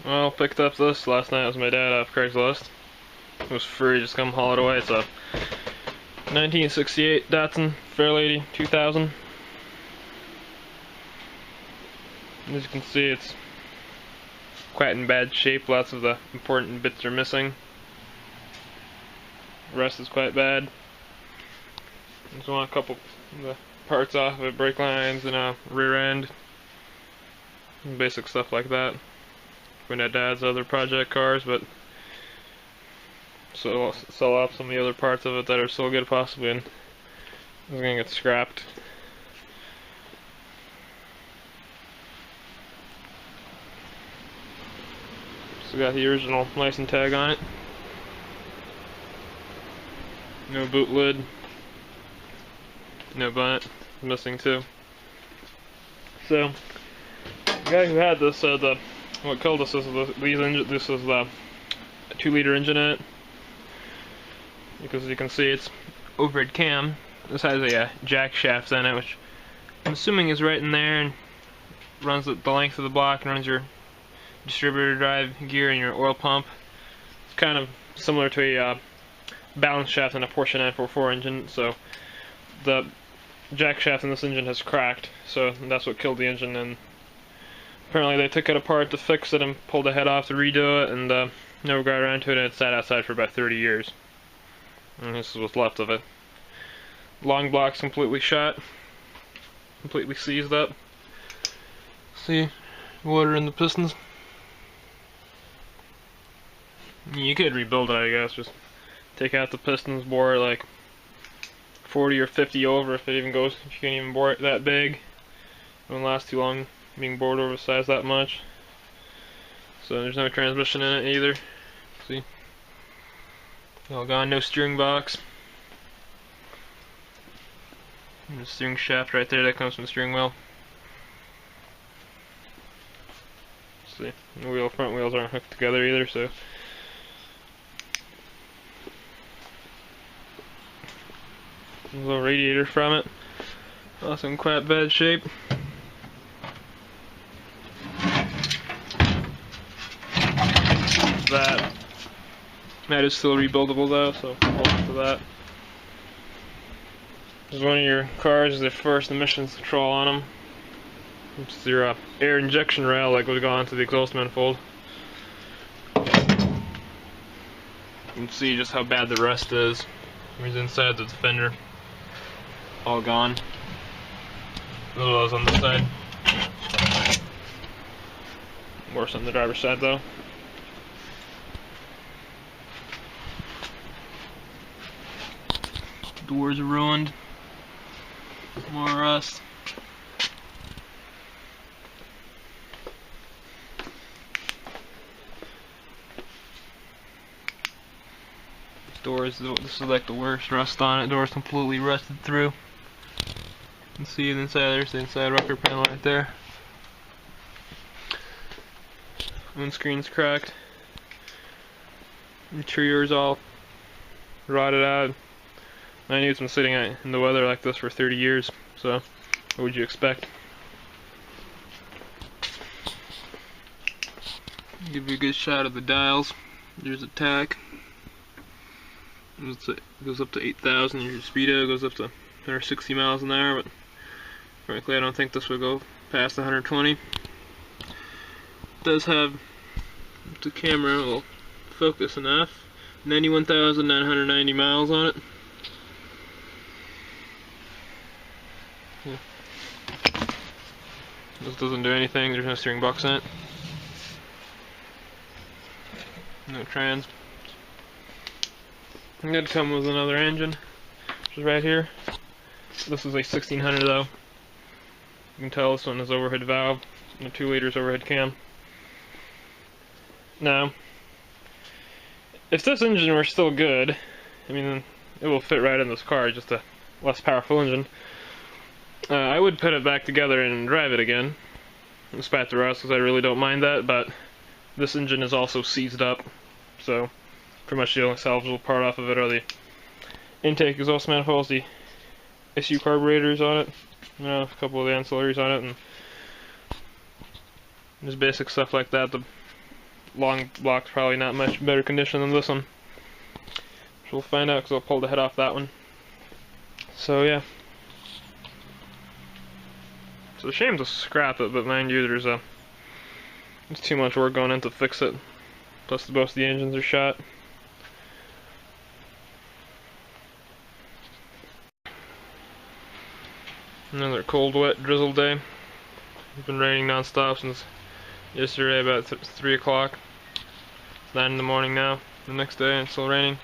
Well, picked up this last night with my dad off Craigslist. It was free, just come haul it away. It's a 1968 Datsun Fairlady 2000. As you can see, it's quite in bad shape. Lots of the important bits are missing. The rest is quite bad. Just want a couple of the parts off of it, brake lines and a rear end. Basic stuff like that. When at Dad's other project cars, but so sell off some of the other parts of it that are still good possibly, and it's gonna get scrapped. So got the original license tag on it. No boot lid. No bonnet. Missing too. So the guy who had this said that what killed us is this is the 2-liter engine in it. Because as you can see, it's overhead cam. This has a jack shaft in it, which I'm assuming is right in there and runs the length of the block and runs your distributor drive gear and your oil pump. It's kind of similar to a balance shaft in a Porsche 944 engine, so the jack shaft in this engine has cracked, so that's what killed the engine. And apparently they took it apart to fix it and pulled the head off to redo it, and never got around to it, and it sat outside for about 30 years. And this is what's left of it. Long block's completely shot, completely seized up. See, water in the pistons. You could rebuild it, I guess. Just take out the pistons, bore it like 40 or 50 over if it even goes. If you can't even bore it that big, it won't last too long being bored oversized that much. So there's no transmission in it either. See? All gone, no steering box. And the steering shaft right there, that comes from the steering wheel. See, the front wheels aren't hooked together either, so a little radiator from it. Also in quite bad shape. That is still rebuildable though, so hold on to that. This is one of your cars, their first emissions control on them. It's your air injection rail that would go onto the exhaust manifold. You can see just how bad the rust is. Here's inside the fender. All gone. A little of those on this side. Worse on the driver's side though. Doors are ruined. More rust. Doors, this is like the worst rust on it. Doors completely rusted through. You can see the inside, there's the inside rocker panel right there. Windscreen's cracked. Interior's all rotted out. I knew it's been sitting in the weather like this for 30 years, so what would you expect? Give you a good shot of the dials. There's a tach. It goes up to 8,000. Your speedo goes up to 160 miles an hour, but frankly I don't think this will go past 120. It does have the camera will focus enough. 91,990 miles on it. Yeah. This doesn't do anything. There's no steering box in it. No trans. It did come with another engine, which is right here. This is a 1600 though. You can tell this one is overhead valve and a 2 liters overhead cam. Now, if this engine were still good, I mean, it will fit right in this car, just a less powerful engine. I would put it back together and drive it again, despite the rust, because I really don't mind that, but this engine is also seized up, so pretty much the only salvageable part off of it are the intake exhaust manifolds, the SU carburetors on it, you know, a couple of the ancillaries on it, and just basic stuff like that. The long block's probably not much better condition than this one. Which we'll find out because I'll pull the head off that one. So yeah. It's a shame to scrap it, but mind you, there's too much work going in to fix it. Plus both the engines are shot. Another cold, wet, drizzle day. It's been raining non-stop since yesterday about 3 o'clock. It's 9 in the morning now, the next day, and it's still raining.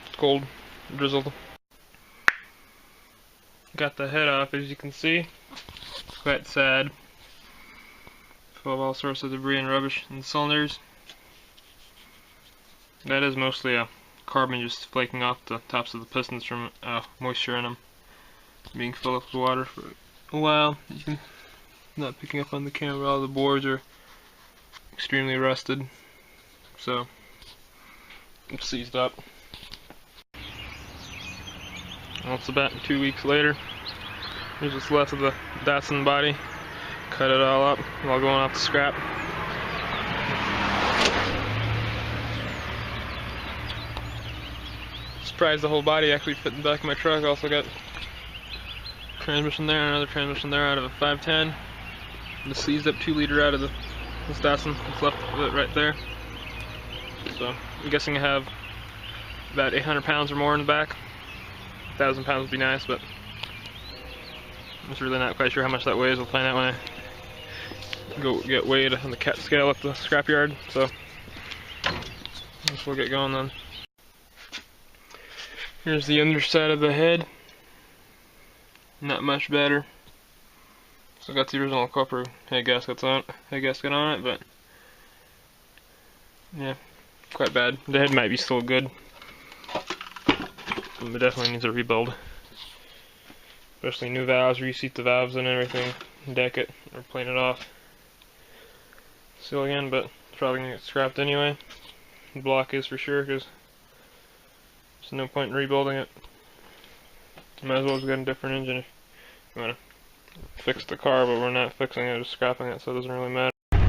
It's cold, drizzled. Got the head off, as you can see. It's quite sad. Full of all sorts of debris and rubbish in the cylinders. That is mostly a carbon just flaking off the tops of the pistons from moisture in them being filled up with water for a while. You can not picking up on the camera. All the boards are extremely rusted, so it's seized up. Well, it's about 2 weeks later. Here's what's left of the DATSUN body. Cut it all up, all going off the scrap. Surprised the whole body actually fit in the back of my truck. Also got transmission there, another transmission there out of a 510. And the seized up 2-liter out of this DATSUN. What's left of it right there. So I'm guessing I have about 800 pounds or more in the back. 1,000 pounds would be nice, but I'm just really not quite sure how much that weighs. We'll find out when I go get weighed on the cat scale at the scrapyard. So I guess we'll get going then. Here's the underside of the head. Not much better. Still got the original copper head gasket on it, but yeah, quite bad. The head might be still good, but it definitely needs a rebuild. Especially new valves, reseat the valves and everything, deck it, or plane it off. Seal again, but it's probably gonna get scrapped anyway. The block is for sure, because there's no point in rebuilding it. You might as well just get a different engine if you want to fix the car, but we're not fixing it, just scrapping it, so it doesn't really matter. Well,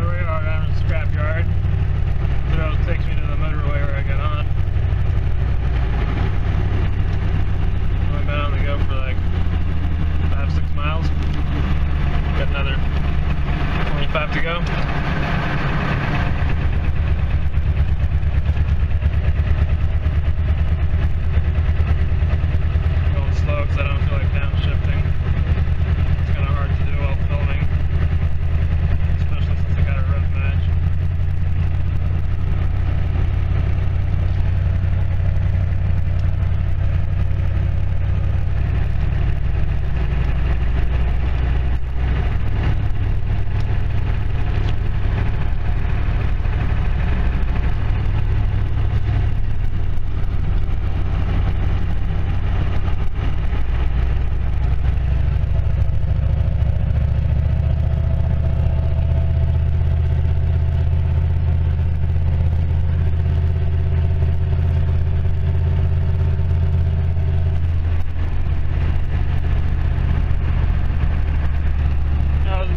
we are down in the scrapyard. It takes me to the motorway where I get on. I've been on the go for like 5-6 miles. Got another 25 to go. Going slow because I don't feel like downshifting. It's kind of hard to do while filming, especially since I got a road match.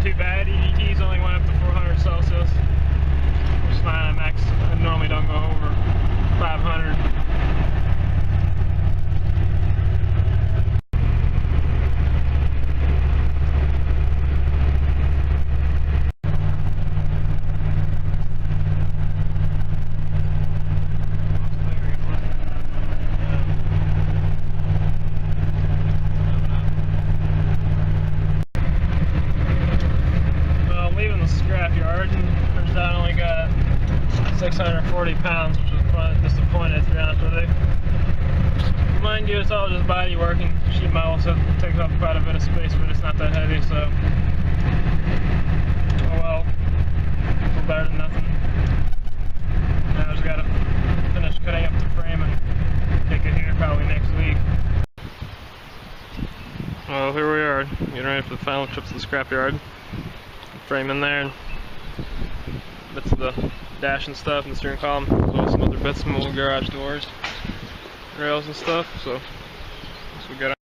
Too bad. EDTs only went up to 400 Celsius, which is fine. I normally don't go over 500. Scrapyard, and turns out I only got 640 pounds, which was quite disappointed, to be honest with you. Mind you, it's all just body working. Sheet metal, so it takes up quite a bit of space, but it's not that heavy, so oh well, a little better than nothing. Now I just gotta finish cutting up the frame and take it here probably next week. Well, here we are, getting ready for the final trip to the scrapyard. Frame in there, bits of the dash and stuff, and the steering column, as well as some other bits, some old garage doors, rails and stuff. So we got